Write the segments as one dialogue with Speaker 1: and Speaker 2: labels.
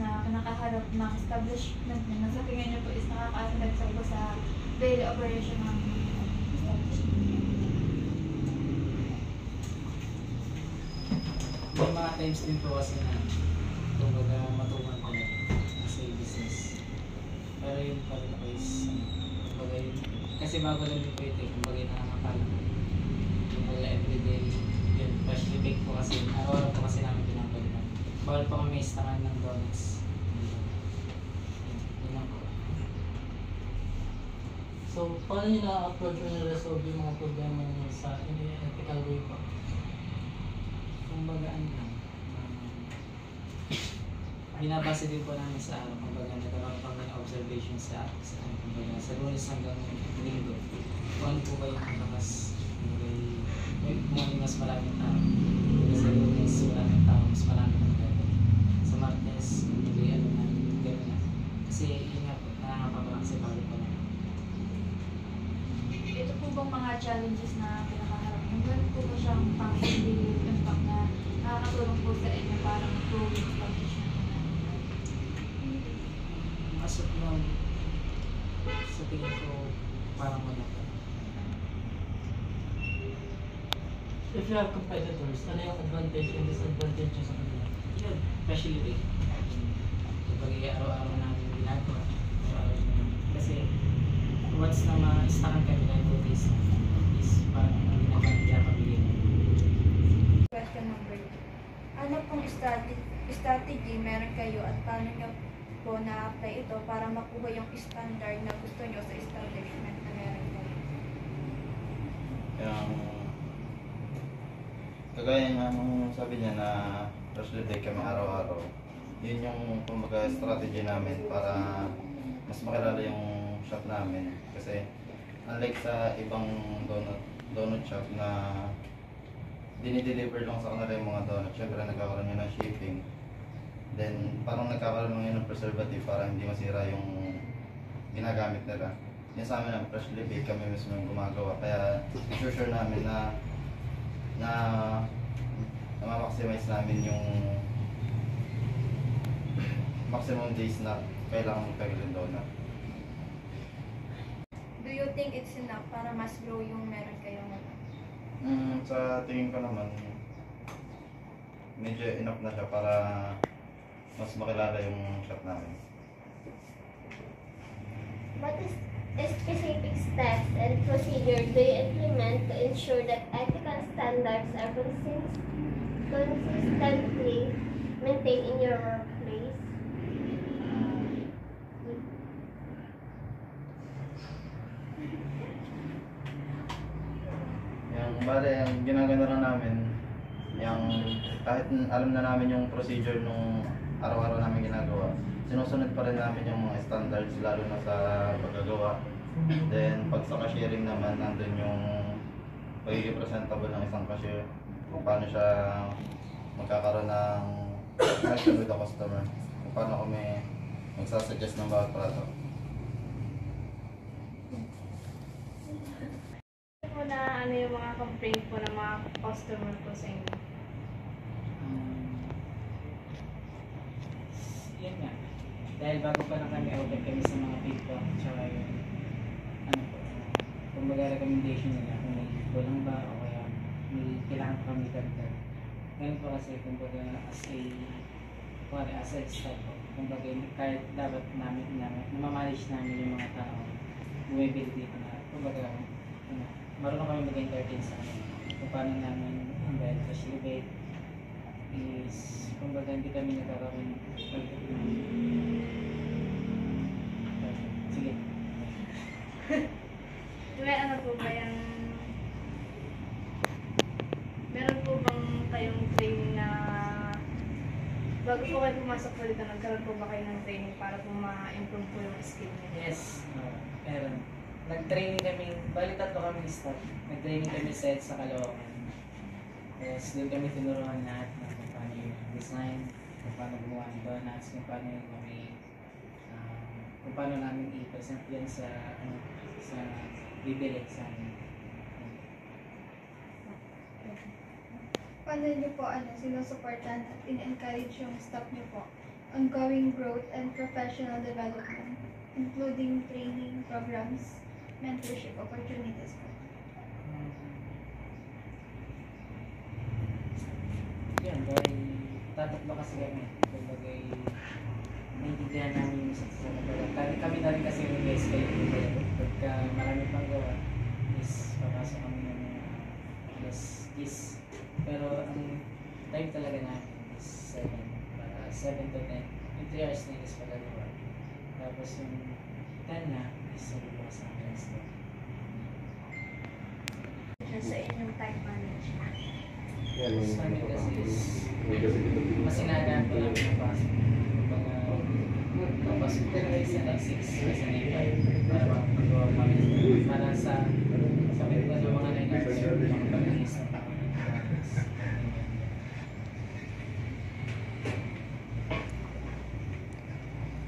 Speaker 1: na kinakaharap ng establishment na sa tingin niyo po is nakaka-affect po sa daily operation ng establishment?
Speaker 2: May mga times din po kasi na kumbaga matuman ko na sa business. Pero yun pa rin ako is kumbaga yun. Kasi bago lang din po ito, kumbaga nakakakala ko. Kumbaga everyday yun, freshly baked po kasi araw-araw po kasi namin pinapalitan. Bawal po kami istangan ng donuts. Yun lang po.
Speaker 3: So, paano nyo na-approach o na-resolve yung mga problema nyo sa ethical way po?
Speaker 2: Kumbaga ano lang, binabase din po namin sa araw, kumbaga nagkaroon pa kami ng observation sa kumbaga sa Lunes hanggang Linggo. Kung ano po ba yung mas mas maraming tao. Kumbaga sa Lunes maraming tao, mas maraming ng gano'n. Sa Martes, kumbaga ano na, gano'n na. Kasi yun nga po, nakakapagpapala kasi bago po na.
Speaker 1: Ito po bang mga challenges na pinakaharap nyo? Ganun po ba siyang positive impact na nakakatulong po sa inyo para mag-grow yung establishment na?
Speaker 2: Masok lang, sa tingin ko parang maganda.
Speaker 3: If you have competitors, ano yung advantage and disadvantage nyo sa kanila?
Speaker 2: Yun, especially big. Kapag araw-araw namin ginagawa. Araw-araw namin. Kasi once na ma-stackan kami na yung is parang hindi na kami pinapabigyan.
Speaker 1: Question number 2. Ano pong strategy meron kayo at paano nyo po na-apply ito para makuha yung standard na gusto nyo sa establishment na meron kayo?
Speaker 4: Kagaya nga nung sabi niya na freshly baked kami araw-araw, yun yung kumbaga strategy namin para mas makilala yung shop namin. Kasi unlike sa ibang donut shop na dinideliver lang sa kanila yung mga donut, syempre nagkakaroon yun ng shipping. Then parang nagkakaroon lang yun ng preservative para hindi masira yung ginagamit nila. Yun sa amin ang freshly baked kami mismo yung gumagawa. Kaya sure namin na ma-maximize namin yung maximum days na kailangan magpagil yung donut.
Speaker 1: Do you think it's enough para mas grow yung meron kayo ngayon?
Speaker 4: Sa tingin ko naman, medyo enough na siya para mas makilala yung shop namin.
Speaker 5: What is specific steps and procedure do you implement to ensure that ethical standards are consistently maintained in your workplace?
Speaker 4: Yung ginagano lang namin, yung kahit alam na namin yung procedure nung araw-araw namin ginagawa, sinusunod pa rin namin yung mga standards lalo na sa paggagawa. Then pag sa cashiering naman, nandun yung pagiging presentable ng isang cashier, kung paano siya magkakaroon ng connection with the customer, kung paano kami magsasuggest ng bawat product.
Speaker 1: Po na ano yung mga complaint po ng mga customer po sa inyo?
Speaker 2: Yan nga. Dahil bago pa lang kami open kami sa mga feedback, tsaka yung ano po, kumbaga recommendation nila kung may kulang ba o kaya may kailangan pa kami dagdag. Ngayon po kasi kumbaga as a staff po, kumbaga kahit dapat namamanage namin yung mga tao, bumibili dito na, kumbaga marunong kami mag-entertain sa amin. Kung paano namin, dahil freshly baked is, kumbaga hindi kami nagkakaroon. Sige.
Speaker 1: May ano po ba yung meron po bang kayong training na bago po kayo pumasok po dito, nagkaroon po ba kayo ng training para po ma-improve po yung skill niyo?
Speaker 2: Yes, meron. Nag-training kami, bali tatlo kami staff. Nag-training kami sa Caloocan. Yes, doon kami tinuruan lahat ng kung paano yung design, kung paano gumawa ng donuts, kung paano yung kung paano namin i-present yan sa bibili sa amin.
Speaker 1: Paano niyo po sinusuportan at in-encourage yung staff niyo po ongoing growth and professional development, including training programs, mentorship opportunities po.
Speaker 2: Yan, dahil tatatlo kasi kami. Kumbaga, naiintindihan namin yung isa't isa. Kami na rin kasi yung guys kayo. Pagka marami pang gawa, is papasok kami ng this. Pero ang time talaga namin is 7. Para 7 to 10. Yung 3 hours na is pagagawa. Tapos yung 10 na is bukas ang rest.
Speaker 1: Sa inyong time management.
Speaker 2: Sa amin kasi is mas sinagaan ko lang yung pasok. Kumbaga, kapasok ko na isa na 6 kasi na 5 para makapagawa kami. Para sa pagkawa ng mga 9 hours yung mga pag-alis na tao.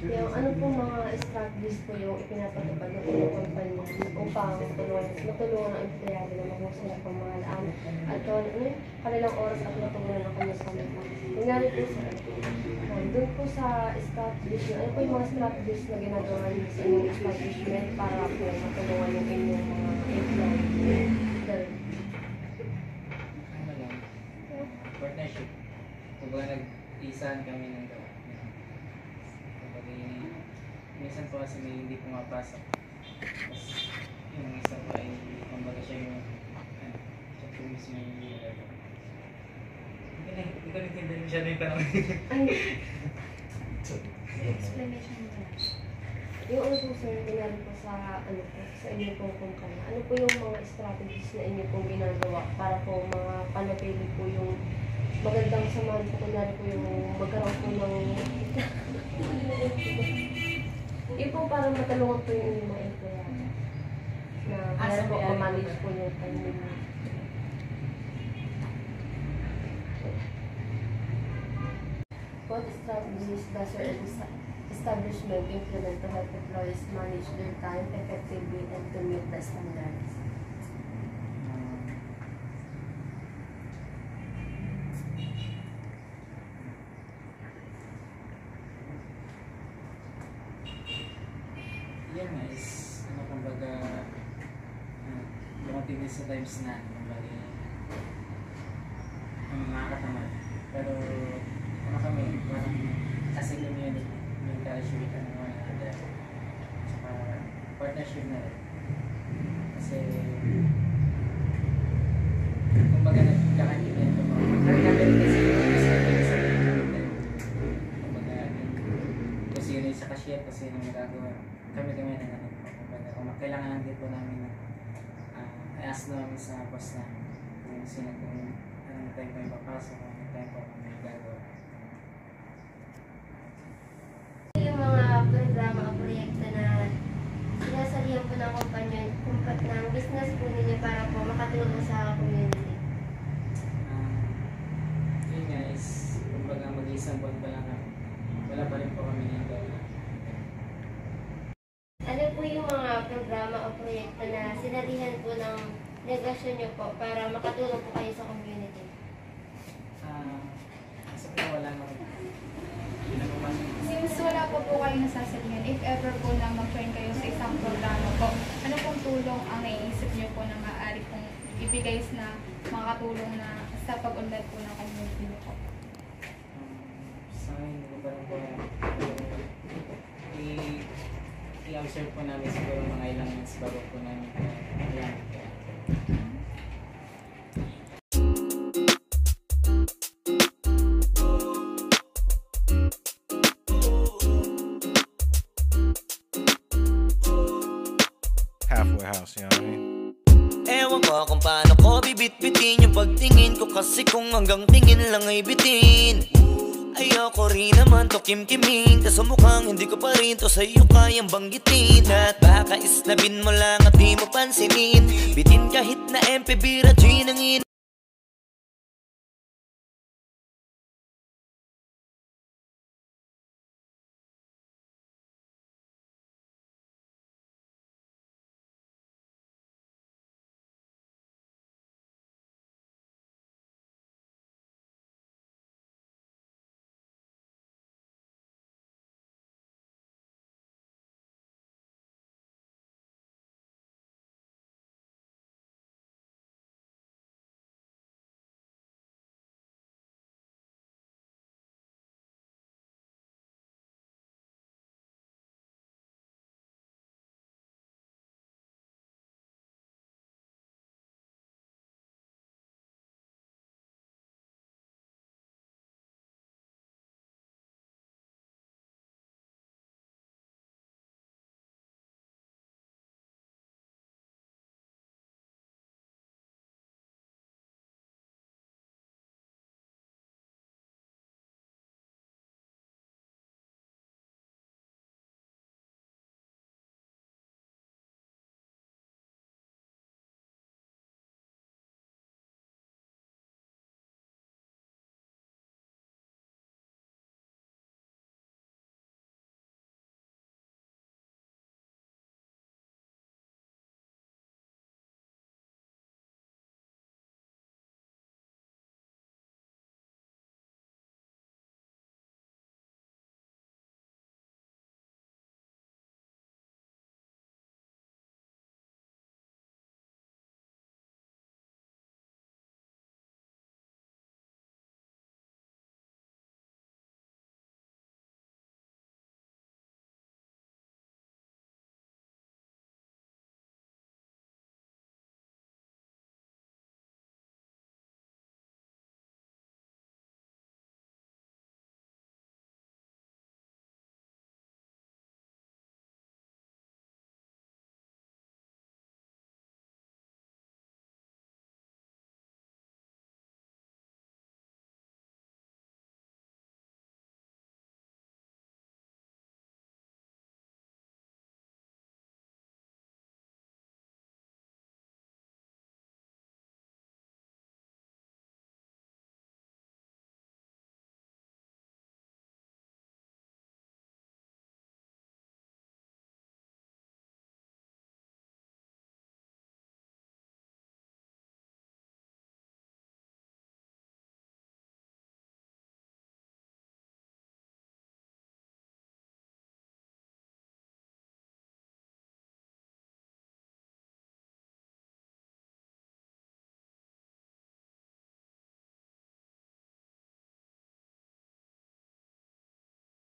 Speaker 6: Yung ano po mga strategies po yung ipinapatupad ng inyong kumpanya upang matulungan ang empleyado na mahusay na pamahalaan at kanilang oras at matulungan ang kanyang salita. Nangyari po doon po sa strategies ano po yung mga strategies na ginagawa niyo sa inyong establishment para po matulungan yung inyong mga employees?
Speaker 2: Ano lang, partnership. Kumbaga nag-isahan kami ng gawa. Kumbaga minsan po kasi may hindi pumapasok. Tapos yung isa po ay kumbaga siya yung siya po mismo yung nilalaga. Hindi ko nagtinda siya na yung panahon.
Speaker 1: Explanation mo na.
Speaker 6: Yung ano po sir, nangyari po sa sa inyo pong kumpanya, ano po yung mga strategies na inyo pong ginagawa para po mga panatili po yung magandang samahan po, kunyari po yung magkaroon po ng yun po para matulungan po yung inyong mga empleyado na kaya po ma-manage po yung time ninyo. What strategies does your establishment implement to help employees manage their time effectively and to meet the standards?
Speaker 2: Yan nga is, kumbaga, dumating din sa times na, kumbaga, makakatamad. Pero, kami, parang, kasi kami yung fellowship ng mga other, tsaka partnership na rin. Kasi, kumbaga, nagkakaintindihan ko mga. Nagkakaintindihan kasi kumbaga, kung sino yung sa cashier, kung sino yung magagawa. Kami na naman po. Kumbaga, kung kailangan din po namin na i-ask namin sa boss na kung sino kung anong time may papasok, anong time po may gagawa.
Speaker 5: Yung mga programa o proyekto na sinasalihan po ng kumpanya, ng business po ninyo para po makatulong sa community.
Speaker 2: Yun nga is, kumbaga mag-isang buwan pa lang kami. Wala pa rin po kami ng gawin.
Speaker 5: Ano po yung mga programa o proyekto na sinalihan po ng negosyo nyo po para makatulong po kayo sa community?
Speaker 2: Kasi po wala naman.
Speaker 1: Since wala po kayo nasasalihan, if ever po na mag-join kayo sa isang programa po, ano pong tulong ang naiisip niyo po na maaari pong ibigay na makakatulong na sa pag-unlad po ng community niyo po?
Speaker 2: Sa akin, parang po i-observe po namin siguro mga ilang months bago po namin kailangan.
Speaker 7: Halfway house, you know what I mean?
Speaker 8: Ewan ko kung paano ko bibit-bitin yung pagtingin ko, kasi kung hanggang tingin lang ay bitin. Ayoko rin naman to kim-kiming, kaso mukhang hindi ko pa rin to sa'yo kayang banggitin. At baka isnabin mo lang at di mo pansinin, bitin kahit na MP, bira, G, nangin.